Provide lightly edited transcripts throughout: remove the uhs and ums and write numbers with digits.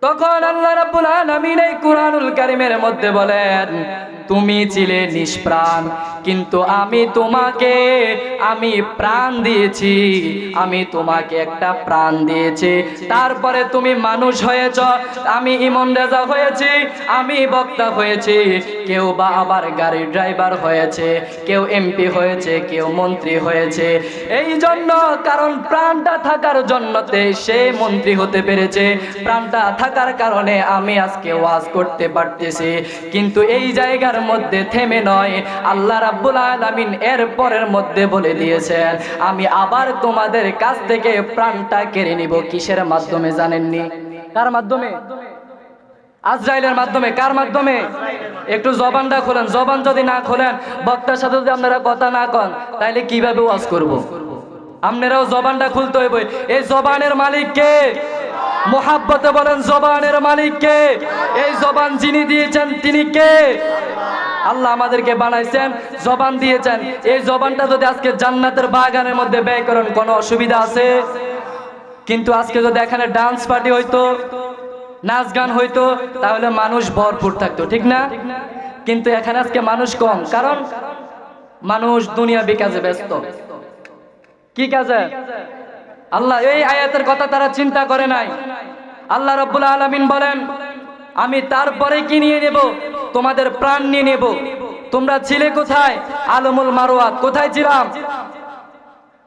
তখন আল্লাহ রাব্বুল আলামিন এই কুরআনুল কারীমের মধ্যে বলেন, তুমি ছিলে নিষ্প্রাণ, কিন্তু আমি প্রাণ দিয়েছি, আমি তোমাকে একটা প্রাণ দিয়েছি। তারপরে তুমি মানুষ হয়েছ, আমি ইমাম রেজা হয়েছি, আমি বক্তা হয়েছি, কেউ বা আবার গাড়ির ড্রাইভার হয়েছে, কেউ এমপি হয়েছে, কেউ মন্ত্রী হয়েছে। এই জন্য, কারণ প্রাণটা থাকার জন্যতে সে মন্ত্রী হতে পেরেছে, প্রাণটা থাকার কারণে আমি আজকে ওয়াজ করতে পারতেছি। কিন্তু এই জায়গার মধ্যে থেমে নয়, আল্লাহ রাব্বুল আলামিন এর পরের মধ্যে বলে দিয়েছেন, আমি আবার তোমাদের কাছ থেকে প্রাণটা কেড়ে নিব। কিসের মাধ্যমে জানেননি? কার মাধ্যমে? আজরাইলের মাধ্যমে। কার মাধ্যমে? একটু জবানটা খোলেন। জবান যদি না খোলেন, বক্তার সাথে যদি আপনারা কথা না কন, তাহলে কিভাবে ওয়াজ করব? আপনারাও জবানটা খুলতে হইবে। এই জবানের মালিক কে? মুহাব্বতে বলেন, জবানের মালিক কে? এই জবান যিনি দিয়েছেন তিনি কে? আল্লাহ আমাদেরকে বানাইছেন, জবান দিয়েছেন। এই জবানটা যদি আজকে জান্নাতের বাগানের মধ্যে ব্যয় করেন, কোনো অসুবিধা আছে? কিন্তু আজকে যদি এখানে ডান্স পার্টি হইতো, নাচ গান হইতো, তাহলে মানুষ ভরপুর থাকতো, ঠিক না? কিন্তু এখানে আজকে মানুষ কম, কারণ মানুষ দুনিয়াবি কাজে ব্যস্ত। কি কাজে? আল্লাহ এই আয়াতের কথা তারা চিন্তা করে নাই। আল্লাহ রাব্বুল আলামিন বলেন, আমি তারপরে কি নিয়ে নেব? তোমাদের প্রাণ নিয়ে নেব। তোমরা ছিলে কোথায়? আলমুল মারওয়াত। কোথায় ছিলাম?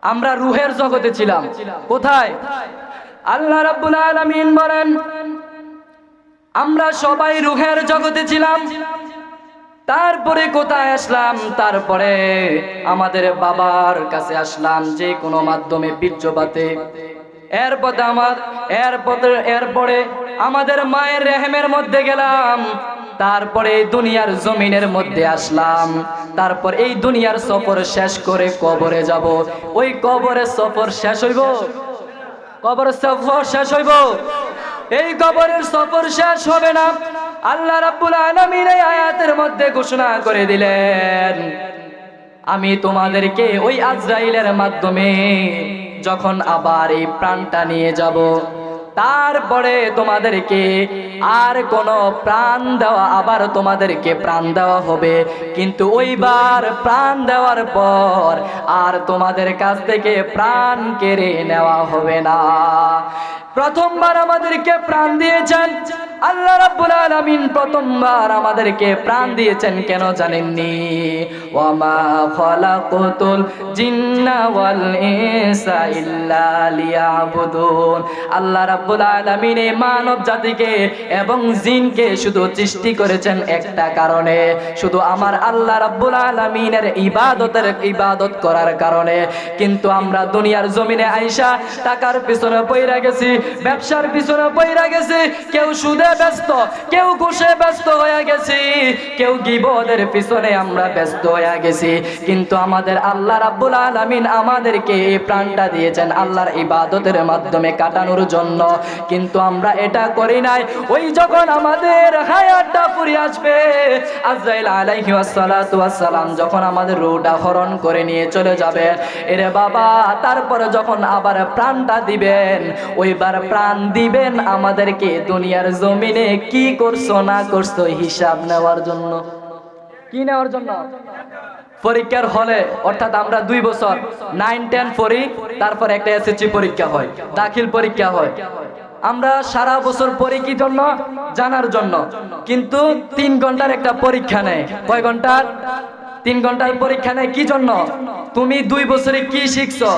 আমরা রুহের জগতে ছিলাম। কোথায়? আল্লাহ রাব্বুল আলামিন বলেন, আমরা সবাই রুহের জগতে ছিলাম। তারপরে কোথায় আসলাম? তারপরে আমাদের বাবার কাছে আসলাম, যে কোনো মাধ্যমে বীর্যপাতে। এরপরে আমাদের মায়ের রেহেমের মধ্যে গেলাম। তারপরে এই দুনিয়ার জমিনের মধ্যে আসলাম। তারপর এই দুনিয়ার সফর শেষ করে কবরে যাব। ওই কবরের সফর শেষ হইব? কবরের সফর শেষ হইব? এই কবরের সফর শেষ হবে না। আল্লাহ রাব্বুল আলামিন এই আয়াতের মধ্যে ঘোষণা করে দিলেন, আমি তোমাদেরকে ওই আজরাইলের মাধ্যমে যখন আবার এই প্রাণটা নিয়ে যাব, তারপরে তোমাদেরকে আর কোনো প্রাণ দেওয়া, আবার তোমাদেরকে প্রাণ দেওয়া হবে। কিন্তু ওইবার প্রাণ দেওয়ার পর আর তোমাদের কাছ থেকে প্রাণ কেড়ে নেওয়া হবে না। প্রথমবার আমাদেরকে প্রাণ দিয়েছেন আল্লাহ রাব্বুল আলামিন। প্রথমবার আমাদেরকে প্রাণ দিয়েছেন কেন জানেননি? ওয়ামা খালাকুতুল জিন্না ওয়াল ইনসা ইল্লা লিয়াবুদুন। আল্লাহ রাব্বুল আলামিন এই মানব জাতিকে এবং জিনকে শুধু সৃষ্টি করেছেন একটা কারণে, শুধু আমার আল্লাহ রাব্বুল আলামিনের ইবাদত করার কারণে। কিন্তু আমরা দুনিয়ার জমিনে আইসা টাকার পিছনে পইরা গেছি, ব্যবসার পিছনে পইরা গেছি, কেউ সুদে ব্যস্ত, কেউ ঘুষে ব্যস্ত হয়ে গেছি, কেউ গীবতের পিছনে আমরা ব্যস্ত হয়ে গেছি। কিন্তু আমাদের আল্লাহ রাব্বুল আলামিন আমাদেরকে এই প্রাণটা দিয়েছেন আল্লাহর ইবাদতের মাধ্যমে কাটানোর জন্য। কিন্তু আমরা এটা করি নাই। ওই যখন আমাদের হায়াতটা ফুরিয়ে আসবে, আজরাইল আলাইহিস সালাতু ওয়াস সালাম যখন আমাদের রূহটা হরণ করে নিয়ে চলে যাবে, এরে বাবা, তারপরে যখন আবার প্রাণটা দিবেন, ওইবার প্রাণ দিবেন আমাদেরকে দুনিয়ার জমিনে কি করছো না করছো হিসাব নেওয়ার জন্য। কি নেওয়ার জন্য? পরীক্ষার হলে, অর্থাৎ আমরা 2 বছর 9, 10 পড়ি, তারপর একটা এসএসসি পরীক্ষা হয়, দাখিল পরীক্ষা হয়। আমরা সারা বছর পড়ি কি জন্য? জানার জন্য। কিন্তু 3 ঘন্টার একটা পরীক্ষা নেয়। কয় ঘন্টার? 3 ঘন্টার পরীক্ষা নেয় কি জন্য? তুমি 2 বছরে কি শিখছো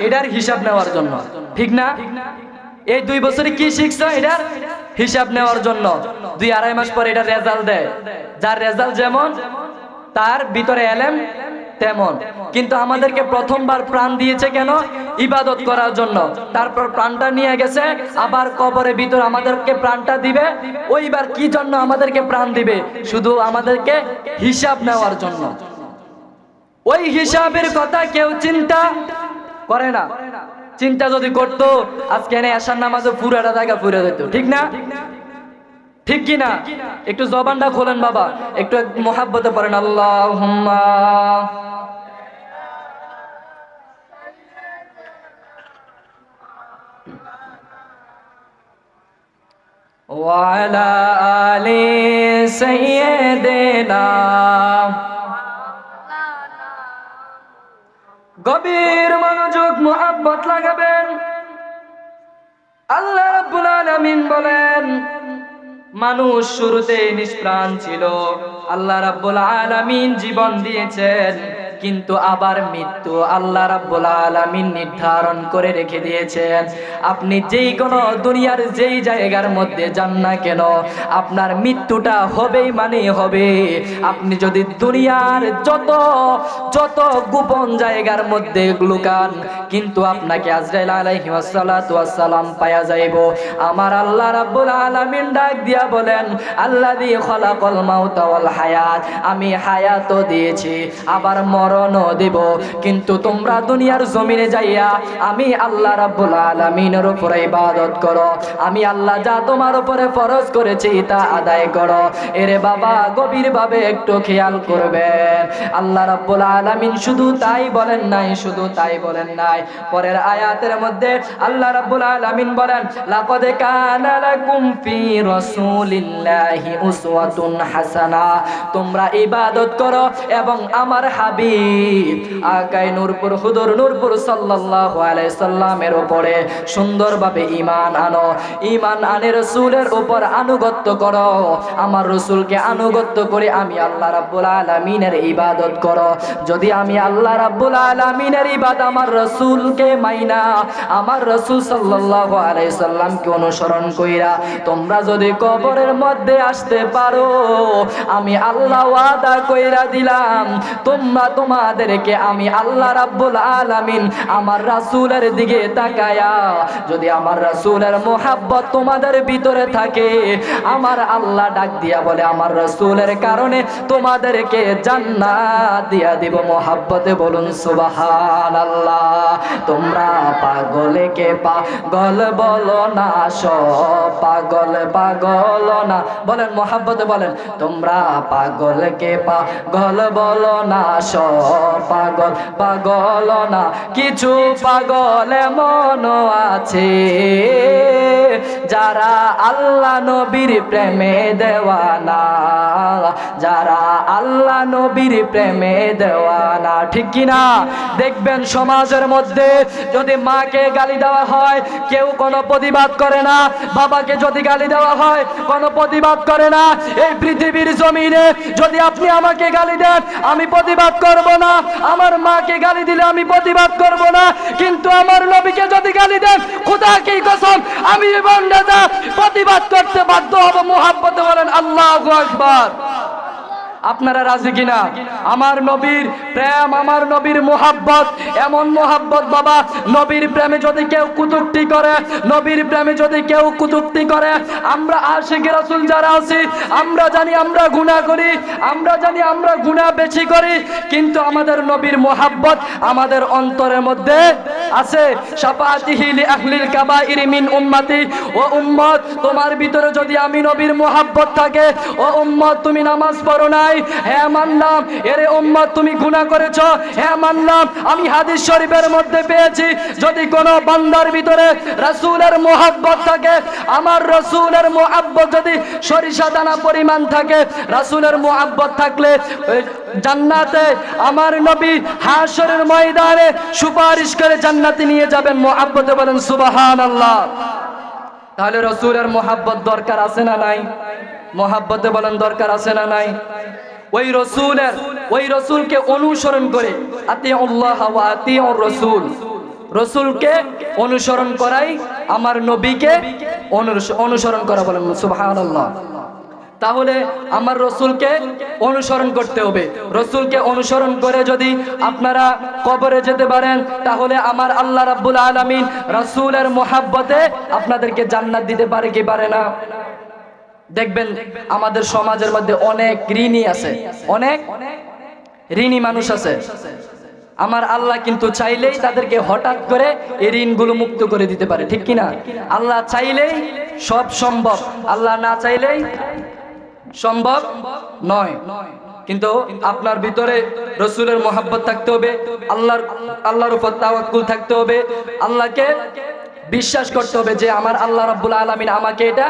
এটার হিসাব নেওয়ার জন্য, ঠিক না? এই 2 বছরে কি শিখছো এটার হিসাব নেওয়ার জন্য। 2-2.5 মাস পরে এটা রেজাল্ট দেয়। যার রেজাল্ট যেমন তার ভিতরে এলেম তেমন। কিন্তু আমাদেরকে প্রথমবার প্রাণ দিয়েছে কেন? ইবাদত করার জন্য। তারপর প্রাণটা নিয়ে গেছে, আবার কবরের ভিতর আমাদেরকে প্রাণটা দিবে। ওইবার কি জন্য আমাদেরকে প্রাণ দিবে? শুধু আমাদেরকে হিসাব নেওয়ার জন্য। ওই হিসাবের কথা কেউ চিন্তা করে না। চিন্তা যদি করতো, আজকে এনে আসার নামাজে পুরাটা জায়গা পুরে যেত, ঠিক না? ঠিক কি না? একটু জবানটা খোলেন বাবা, একটু মুহাব্বতে পড়েন আল্লাহুম্মা। وعلى آل سيدنا গভীর মনোযোগ মুহাব্বত লাগাবেন। আল্লাহ রাব্বুল আলামিন বলেন, মানুষ শুরুতে নিষ্প্রাণ ছিল, আল্লাহ রাব্বুল আলামিন জীবন দিয়েছেন, কিন্তু আবার মৃত্যু আল্লাহ রাব্বুল আলামিন নির্ধারণ করে রেখে দিয়েছেন। আপনি যেই কোনো দুনিয়ার যেই জায়গার মধ্যে যান না কেন, আপনার মৃত্যুটা হবেই মানে হবে। আপনি যদি দুনিয়ার যত গোপন জায়গার মধ্যে লুকান, কিন্তু আপনাকে আজরাইল আলাইহিস সালাতু ওয়াস সালাম পায়া যাইব। আমার আল্লাহ রাব্বুল আলামিন ডাক দিয়া বলেন, আল্লাযী খালাকাল মাউতা ওয়াল হায়াত, আমি হায়াতও দিয়েছি আবার মরণও দেব। কিন্তু তোমরা দুনিয়ার জমিনে যাইয়া আমি আল্লাহ রাব্বুল আলামিনের উপরে ইবাদত করো, আমি আল্লাহ যা তোমার উপরে ফরজ করেছি তা আদায় করো। এরে বাবা, গভীরভাবে একটু খেয়াল করবেন। আল্লাহ রাব্বুল আলামিন শুধু তাই বলেন নাই, শুধু তাই বলেন নাই, পরের আয়াতের মধ্যে আল্লাহ রাব্বুল আলামিন বলেন, লাকাদ কানা লাকুম ফি রাসূলিল্লাহি উসওয়াতুন হাসানা, তোমরা ইবাদত করো এবং আমার হাবিব আকাই নূরপুর হুজুর নূরপুর সাল্লাল্লাহু আলাইহি সাল্লামের উপরে সুন্দরভাবে ঈমান আনো। ঈমান আনে রাসূলের উপর আনুগত্য করো, আমার রাসূলকে আনুগত্য করে আমি আল্লাহ রাব্বুল আলামিনের ইবাদত করো। যদি আমি আল্লাহ রাব্বুল আলামিনের ইবাদত আমার রাসূলকে মাইনা, আমার রাসূল সাল্লাল্লাহু আলাইহি সাল্লামকে অনুসরণ কইরা তোমরা যদি কবরের মধ্যে আসতে পারো, আমি আল্লাহ ওয়াদা কইরা দিলাম, তোমাদেরকে আমি আল্লাহ রাব্বুল আলামিন আমার রাসূলের দিকে তাকায়া, যদি আমার রাসূলের মোহাব্বত তোমাদের ভিতরে থাকে, আমার আল্লাহ ডাক দিয়া বলে, আমার রাসূলের কারণে তোমাদেরকে জান্নাত দিয়া দিব মোহাব্বতে। বলুন সুবহানাল্লাহ। তোমরা পাগলে কে পাগল বলো না, সব পাগল পাগল না, বলেন মোহাব্বতে বলেন, তোমরা পাগল কে পাগল বলো না, সব পাগল পাগল না, কিছু পাগল এমন আছে যারা আল্লাহ নবীর প্রেমে দেওয়ানা, যারা আল্লাহ নবীর প্রেমে দেওয়ানা। ঠিক কিনা? দেখবেন সমাজের মধ্যে যদি মাকে গালি দেওয়া হয় কেউ কোনো প্রতিবাদ করে না, বাবাকে যদি গালি দেওয়া হয় কোনো প্রতিবাদ করে না। এই পৃথিবীর জমিনে যদি আপনি আমাকে গালি দেন আমি প্রতিবাদ করব না, আমার মাকে গালি দিলে আমি প্রতিবাদ করব না, কিন্তু আমার নবীকে যদি গালি দেন খোদা কি কসম আমি এবং নেতা প্রতিবাদ করতে বাধ্য হব। মুহাব্বতে বলেন আল্লাহু আকবার। আপনারা রাজি কিনা? আমার নবীর প্রেম, আমার নবীর মোহাব্বত, এমন মোহাব্বত বাবা, নবীর প্রেমে যদি কেউ কুতুক্তি করে, নবীর প্রেমে যদি কেউ কুতুক্তি করে, আমরা আশিক রাসূল যারা আছি আমরা জানি আমরা গুনাহ করি, আমরা জানি আমরা গুনাহ বেশি করি, কিন্তু আমাদের নবীর মোহাব্বত আমাদের অন্তরের মধ্যে আছে। শাফাআতিহি লি আহলিল কাবাইর মিন উম্মতি, ও উম্মত তোমার ভিতরে যদি আমি নবীর মোহাব্বত থাকে, ও উম্মত তুমি নামাজ পড়ো নাই, হ্যাঁ মানলাম, এরে উম্মত তুমি গুনাহ করেছো, হ্যাঁ মানলাম, আমি হাদিস শরীফের মধ্যে পেয়েছি যদি কোনো বান্দার ভিতরে রাসূলের মুহাব্বত থাকে, আমার রাসূলের মুহাব্বত যদি সরিষা দানা পরিমাণ থাকে, রাসূলের মুহাব্বত থাকলে জান্নাতে আমার নবী হাশরের ময়দানে সুপারিশ করে জান্নাতে নিয়ে যাবেন। মুহাব্বতে বলেন সুবহানাল্লাহ। তাহলে রাসূলের মুহাব্বত দরকার আছে না নাই? মুহাব্বতে বলেন দরকার আছে না নাই? ওই রসুলকে অনুসরণ করে, আতিউল্লাহ ওয়া আতিউর রাসূল, রসুলকে অনুসরণ করাই আমার নবীকে অনুসরণ করা। বলেন সুবহানাল্লাহ। তাহলে আমার রসুলকে অনুসরণ করতে হবে। রসুলকে অনুসরণ করে যদি আপনারা কবরে যেতে পারেন, তাহলে আমার আল্লাহ রাব্বুল আলামিন রসুলের মোহাব্বতে আপনাদেরকে জান্নাত দিতে পারে কি পারে না? দেখবেন আমাদের সমাজের মধ্যে অনেক ঋণী আছে, অনেক ঋণী মানুষ আছে। আমার আল্লাহ কিন্তু চাইলেই তাদেরকে হঠাৎ করে এই ঋণগুলো মুক্ত করে দিতে পারে। ঠিক কিনা? আল্লাহ চাইলেই সব সম্ভব, আল্লাহ না চাইলেই সম্ভব নয়। কিন্তু আপনার ভিতরে রসুলের মোহাব্বত থাকতে হবে, আল্লাহর উপর তাওয়াক্কুল থাকতে হবে, আল্লাহকে বিশ্বাস করতে হবে যে আমার আল্লাহ রাব্বুল আলামিন আমাকে এটা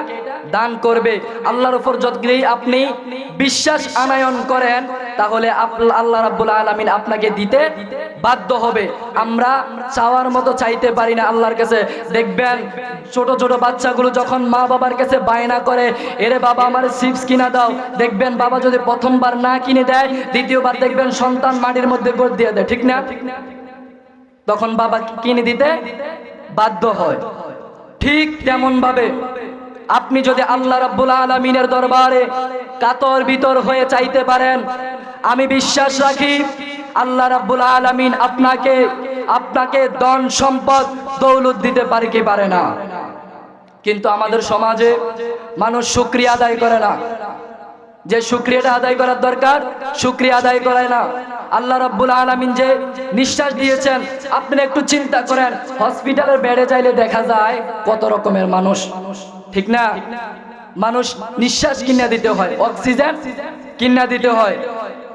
দান করবে। আল্লাহর উপর যদি আপনি বিশ্বাস আনয়ন করেন তাহলে আল্লাহ রাব্বুল আলামিন আপনাকে দিতে বাধ্য হবে। আমরা চাওয়ার মতো চাইতে পারি না আল্লাহর কাছে। দেখবেন ছোট ছোট বাচ্চাগুলো যখন মা বাবার কাছে বায়না করে, এরে বাবা আমার চিপস কিনা দাও, দেখবেন বাবা যদি প্রথমবার না কিনে দেয়, দ্বিতীয়বার দেখবেন সন্তান মাটির মধ্যে গোদ দিয়ে দেয়, ঠিক না? তখন বাবা কিনে দিতে বাধ্য হয়। ঠিক তেমন ভাবে আপনি যদি আল্লাহ রাব্বুল আলামিনের দরবারে কাতর বিতর হয়ে চাইতে পারেন, আমি বিশ্বাস রাখি আল্লাহ রাব্বুল আলামিন আপনাকে ধন সম্পদ দৌলত দিতে পারে কি পারে না। কিন্তু আমাদের সমাজে মানুষ শুকরিয়া আদায় করে না। যে শুকরিয়াটা আদায় করার দরকার শুকরিয়া আদায় করে না। আল্লাহ রাব্বুল আলামিন যে নিঃশ্বাস দিয়েছেন, আপনি একটু চিন্তা করেন, হসপিটালের বেডে চাইলে দেখা যায় কত রকমের মানুষ, ঠিক না? মানুষ নিঃশ্বাস কিনা দিতে হয়, অক্সিজেন কিনা দিতে হয়,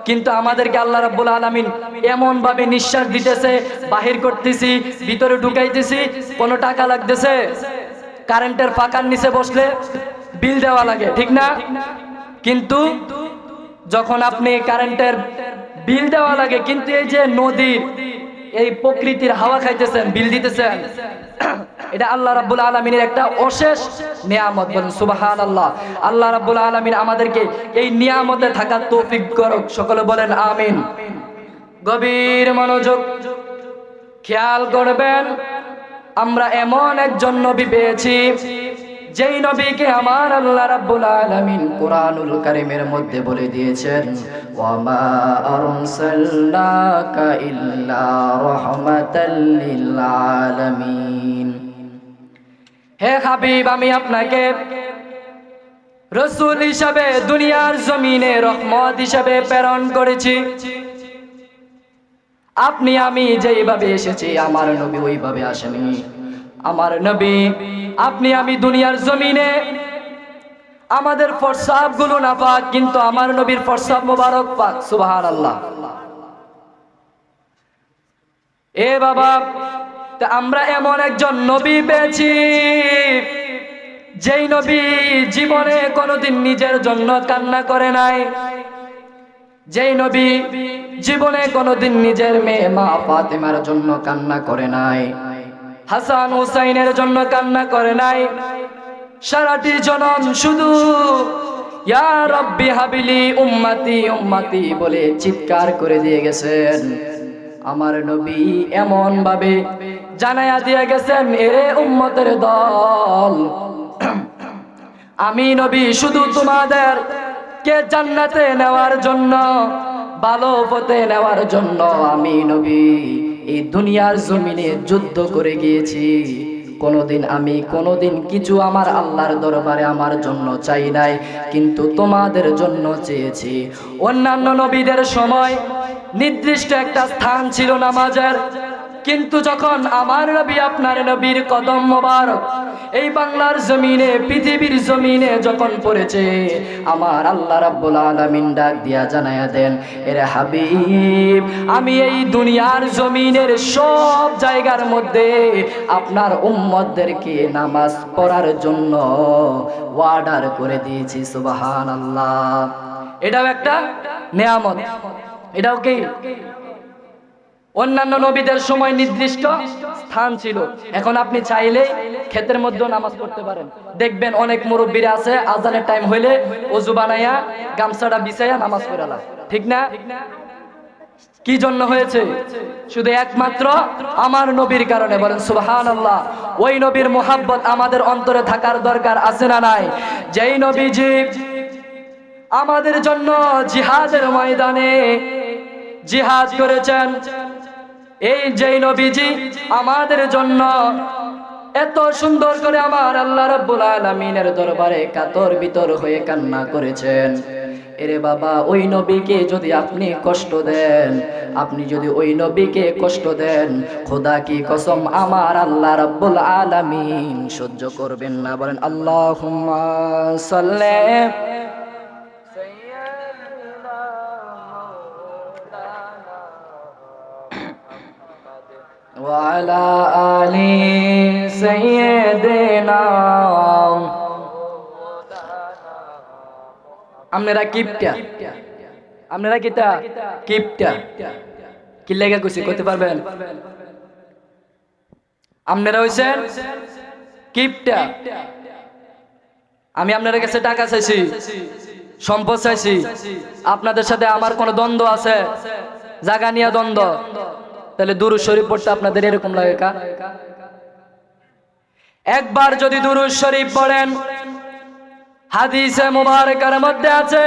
কিন্তু আমাদেরকে আল্লাহ রাব্বুল আলামিন এমন ভাবে নিঃশ্বাস দিতেছে, বাহির করতেছি, ভিতরে ঢুকাইতেছি, কোনো টাকা লাগতেছে? কারেন্টের পাকার নিচে বসলে বিল দেওয়া লাগে, ঠিক না? কিন্তু যখন আপনি কারেন্টের বিল দেওয়া লাগে, কিন্তু এই যে নদীর এই প্রকৃতির হাওয়া খাইতেছেন, বিল দিতেছেন, এটা আল্লাহ রাব্বুল আলামিনের একটা অশেষ নিয়ামত। বলেন সুবহানাল্লাহ। আল্লাহ রাব্বুল আলামিন আমাদেরকে এই নিয়ামতে থাকার তৌফিক করুক, সকলে বলেন আমিন। গভীর মনোযোগ খেয়াল করবেন, আমরা এমন একজন নবী পেয়েছি যেই নবীকে আমার আল্লাহ রাব্বুল আলামিন কুরআনুল কারীমের মধ্যে বলে দিয়েছেন, ওয়া মা আরসালনাকা ইল্লা রাহমাতাল লিল আলামিন। হে হাবিব, আমি আপনাকে রাসূল হিসাবে দুনিয়ার জমিনে রহমত হিসাবে প্রেরণ করেছি। আপনি আমি যেইভাবে এসেছি আমার নবী ওইভাবে আসেনি। আমার নবী আপনি আমি দুনিয়ার জমিনে আমাদের প্রস্রাব গুলো না পাক, কিন্তু আমার নবীর প্রস্রাব মোবারক পাক। সুবহানাল্লাহ। এ বাবা, তা আমরা এমন একজন নবী পেয়েছি যেই নবী জীবনে কোনোদিন নিজের জন্য কান্না করে নাই, যেই নবী জীবনে কোনোদিন নিজের মেয়ে মা ফাতেমার জন্য কান্না করে নাই, হাসান হুসাইনের জন্য কান্না করে নাই, সারাটি জনম শুধু ইয়া রাব্বি হাবিলি উম্মতি উম্মতি বলে চিৎকার করে দিয়ে গেছেন। আমার নবী এমন ভাবে জানায়া দিয়ে গেছেন, এরে উম্মতের দল, আমি নবী শুধু তোমাদের কে জান্নাতে নেওয়ার জন্য, ভালো পথে নেওয়ার জন্য আমি নবী এই দুনিয়ার জমিনে যুদ্ধ করে গিয়েছি। কোনোদিন কিছু আমার আল্লাহর দরবারে আমার জন্য চাই নাই, কিন্তু তোমাদের জন্য চেয়েছি। অন্যান্য নবীদের সময় নির্দিষ্ট একটা স্থান ছিল নামাজের, কিন্তু যখন আমার নবী আপনার নবীর কদম মোবারক এই বাংলার জমিনে পৃথিবীর জমিনে যখন পড়েছে, আমার আল্লাহ রাব্বুল আলামিন ডাক দিয়া জানায়া দেন, এরে হাবিব, আমি এই দুনিয়ার জমিনের সব জায়গার মধ্যে আপনার উম্মতদেরকে নামাজ পড়ার জন্য অর্ডার করে দিয়েছি। সুবহানাল্লাহ। এটাও একটা নিয়ামত। এটাও কি? অন্যান্য নবীদের সময় নির্দিষ্ট স্থান ছিল, এখন আপনি চাইলে ক্ষেতের মধ্যেও নামাজ পড়তে পারেন। দেখবেন অনেক মুরব্বীরা আছে, আজানের টাইম হইলে ওযু বানাইয়া গামছাটা বিছাইয়া নামাজ পড়ালা, ঠিক না? কি জন্য হয়েছে? শুধু একমাত্র আমার নবীর কারণে। বলেন সুবহানাল্লাহ। ওই নবীর মোহাব্বত আমাদের অন্তরে থাকার দরকার আছে না নাই? যেই নবীজি আমাদের জন্য জিহাদের ময়দানে জিহাদ করেছেন, এই যেই নবীজি আমাদের জন্য এত সুন্দর করে আমার আল্লাহ রাব্বুল আলামিনের দরবারে কাতর বিতর হয়ে কান্না করেছেন, এরে বাবা, ওই নবীকে যদি আপনি কষ্ট দেন, আপনি যদি ওই নবীকে কষ্ট দেন, খোদা কি কসম আমার আল্লাহ রাব্বুল আলামিন সহ্য করবেন না। বলেন আল্লাহুম্মা সাল্লি وعلى آل سيدنا আপনারা কিপটা, আপনারা কিটা কিপটা, কি লেগে কইছি কইতে পারবেন? আপনারা হইছেন কিপটা। আমি আপনাদের কাছে টাকা চাইছি, সম্পদ চাইছি, আপনাদের সাথে আমার কোনো দ্বন্দ্ব আছে, জায়গা নিয়ে দ্বন্দ্ব, তাহলে দুরূদ শরীফ পড়তে আপনাদের এরকম লাগে কা? একবার যদি দুরূদ শরীফ পড়েন, হাদিসে মুবারকার মধ্যে আছে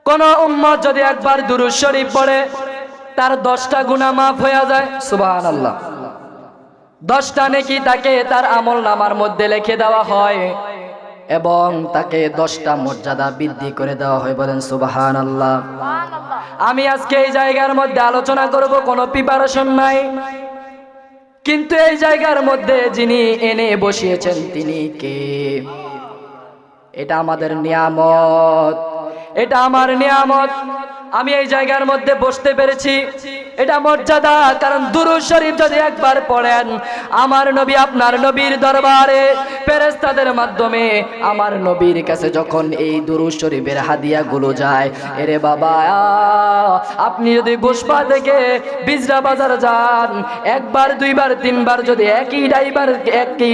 কোন উম্মত যদি একবার দুরূদ শরীফ পড়ে তার 10টা গুনাহ মাফ হয়ে যায়। সুবহানাল্লাহ। 10টা নেকি তাকে তার আমলনামার মধ্যে লিখে দেওয়া হয় এবং তাকে 10টা মর্যাদা বৃদ্ধি করে দেওয়া হয়। বলেন সুবহানাল্লাহ। আমি আজকে এই জায়গার মধ্যে আলোচনা করব, কোনো প্রিপারেশন নাই, কিন্তু এই জায়গার মধ্যে যিনি এনে বসিয়েছেন তিনি কে? এটা আমাদের নিয়ামত, এটা আমার নিয়ামত। আমি এই জায়গার মধ্যে বসতে পেরেছি, এটা মর্যাদা। কারণ দুরূদ শরীফ যদি একবার পড়েন, আমার নবী আপনার নবীর দরবারে ফেরেশতাদের মাধ্যমে আমার নবীর কাছে যখন এই দুরূদ শরীফের হাদিয়াগুলো যায়, এরে বাবা আপনি যদি গোসপা থেকে বিজরা বাজার যান, একবার দুইবার তিনবার যদি একই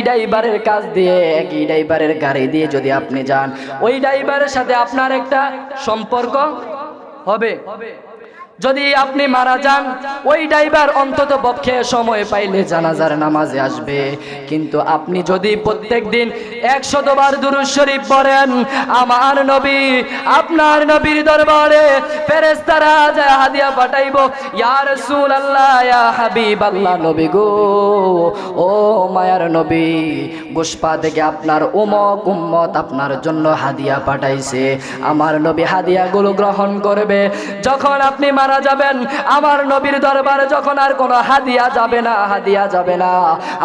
ড্রাইভারের কাজ দিয়ে, একই ড্রাইভারের গাড়ি দিয়ে যদি আপনি যান, ওই ড্রাইভারের সাথে আপনার একটা সম্পর্ক হবে। যদি আপনি মারা যান, ওই ড্রাইভার অন্তত পক্ষে সময় পাইলে জানাজার নামাজে আসবে। কিন্তু আপনি যদি প্রত্যেকদিন 100 বার দুরূদ শরীফ পড়েন, আমার নবী আপনার নবীর দরবারে ফেরেশতারা যায় হাদিয়া পাঠাইবো, ইয়া রাসূলুল্লাহ, ইয়া হাবিবাল্লাহ, নবী গো, ও মায়ার নবী, গোসপা থেকে আপনার উম্মত আপনার জন্য হাদিয়া পাঠাইছে। আমার নবী হাদিয়াগুলো গ্রহণ করবে। যখন আপনি মারা যাবেন, আমার নবীর দরবারে যখন আর কোনো হাদিয়া যাবে না, হাদিয়া যাবে না,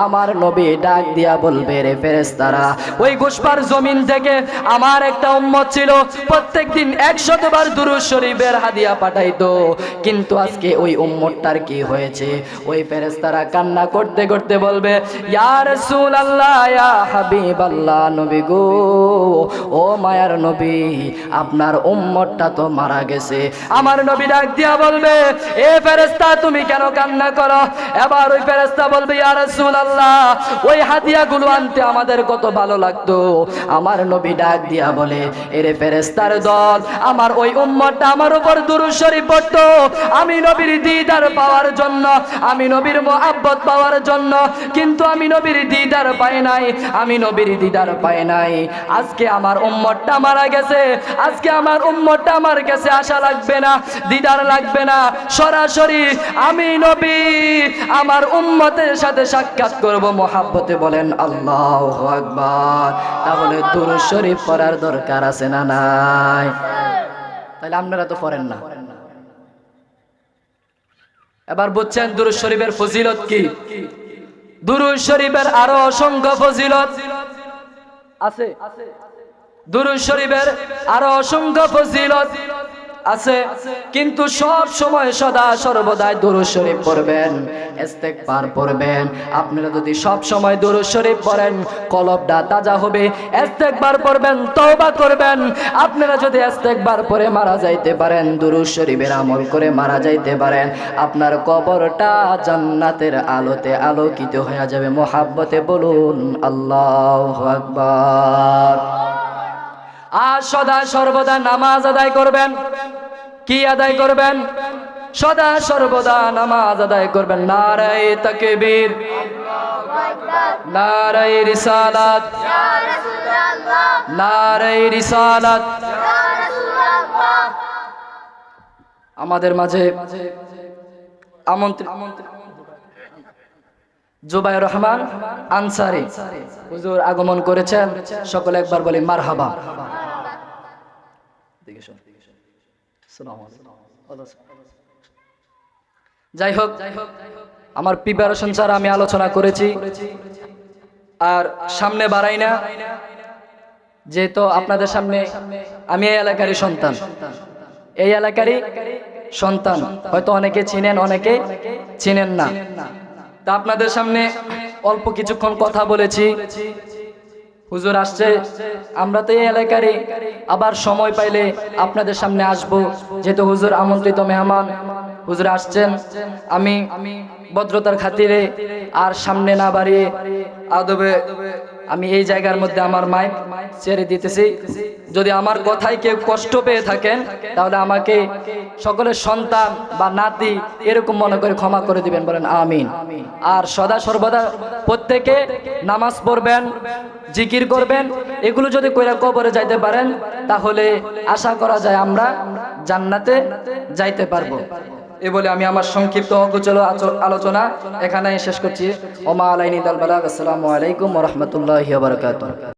আমার নবী ডাক দিয়া বলবে, রে ফেরেশতারা, ওই গোসপার জমিন থেকে আমার একটা উম্মত ছিল, প্রত্যেকদিন 100 বার দুরূদ শরীফের হাদিয়া পাঠাইতো, কিন্তু আজকে ওই উম্মতটার কি হয়েছে? ওই ফেরেশতারা কান্না করতে করতে বলবে, ইয়া রাসূলুল্লাহ, ইয়া হাবিবাল্লাহ, নবী গো, ও মায়ার নবী, আপনার উম্মতটা তো মারা গেছে। আমার নবী ডাক দিয়া বলবে, এ ফেরেশতা তুমি কেন কান্না করো? এবার ওই ফেরেশতা বলবে, ইয়া রাসূলুল্লাহ, ওই হাদিয়াগুলো আনতে আমাদের কত ভালো লাগতো। আমার নবী ডাক দিয়া বলে, এরে ফেরেশতার দল, আমার ওই উম্মতটা আমার উপর দুরূদ শরীফ পড়তো, আমি নবীর দিদার পাওয়ার জন্য, আমি নবীর মুহাব্বত পাওয়ার জন্য, কিন্তু আমি নবীর দিদার পাই নাই, আমি নবীর দিদার পাই নাই। আজকে আমার উম্মতটা মারা গেছে, আজকে আমার উম্মতটা আমার কাছে আসা লাগবে না, দিদার লাগবে না, সরাসরি আমি নবী আমার উম্মতের সাথে সাক্ষাৎ করব মুহাব্বতে। বলেন আল্লাহু আকবার। তাহলে দুরূদ শরীফ পড়ার দরকার আছে না নাই? তাহলে আপনারা তো পড়েন না। এবার বুঝছেন দুরূদ শরীফের ফজিলত কি? দুরূদ শরীফের আরো অসংখ্য ফজিলত আছে, দুরূদ শরীফের আরো অসংখ্য ফজিলত আছে, কিন্তু সব সময় সদা সর্বদাই দুরূদ শরীফ পড়বেন, ইস্তেগফার পড়বেন। আপনারা যদি সব সময় দুরূদ শরীফ পড়েন, কলবটা তাজা হবে, ইস্তেগফার পড়বেন, তওবা করবেন। আপনারা যদি ইস্তেগফার পড়ে মারা যাইতে পারেন, দুরূদ শরীফের আমল করে মারা যাইতে পারেন, আপনার কবরটা জান্নাতের আলোতে আলোকিত হয়ে যাবে। মুহাব্বতে বলুন আল্লাহু আকবার। আর সদা সর্বদা নামাজ আদায় করবেন। কি আদায় করবেন? সদা সর্বদা নামাজ আদায় করবেন। নারায়ে তাকবীর, নারায়ে রিসালাত, নারায়ে রিসালাত। আমাদের মাঝে আমন্ত্রিত জুবাইর রহমান আনসারী হুজুর আগমন করেছেন, সকলে একবার বলি মারহাবা। যাই হোক, আমার প্রিপারেশন ছাড়া আমি আলোচনা করেছি, আর সামনে বাড়াই না, যেহেতু আপনাদের সামনে আমি এই এলাকারই সন্তান, এই এলাকারই সন্তান, হয়তো অনেকে চিনেন, অনেকে চিনেন না। তা আপনাদের সামনে অল্প কিছুক্ষণ কথা বলেছি, হুজুর আসছে, আমরা তো এই এলাকারই, আবার সময় পাইলে আপনাদের সামনে আসব, যেহেতু হুজুর আমন্ত্রিত মেহমান। হুজুর আসছেন, আমি ভদ্রতার খাতিরে আর সামনে না বাড়িয়ে আদবে আমি এই জায়গার মধ্যে আমার মাইক ছেড়ে দিতেছি। যদি আমার কথায় কেউ কষ্ট পেয়ে থাকেন তাহলে আমাকে সকলের সন্তান বা নাতি এরকম মনে করে ক্ষমা করে দিবেন, বলেন আমিন। আর সদা সর্বদা প্রত্যেকে নামাজ পড়বেন, জিকির করবেন, এগুলো যদি কইরা কবরে যাইতে পারেন তাহলে আশা করা যায় আমরা জান্নাতে যাইতে পারবো। এ বলে আমি আমার সংক্ষিপ্ত অগোচর আলোচনা এখানে শেষ করছি। ওমা আলাইনি দাল বালাগ। আসসালামু আলাইকুম ওয়া রাহমাতুল্লাহি ওয়া বারাকাতুহু।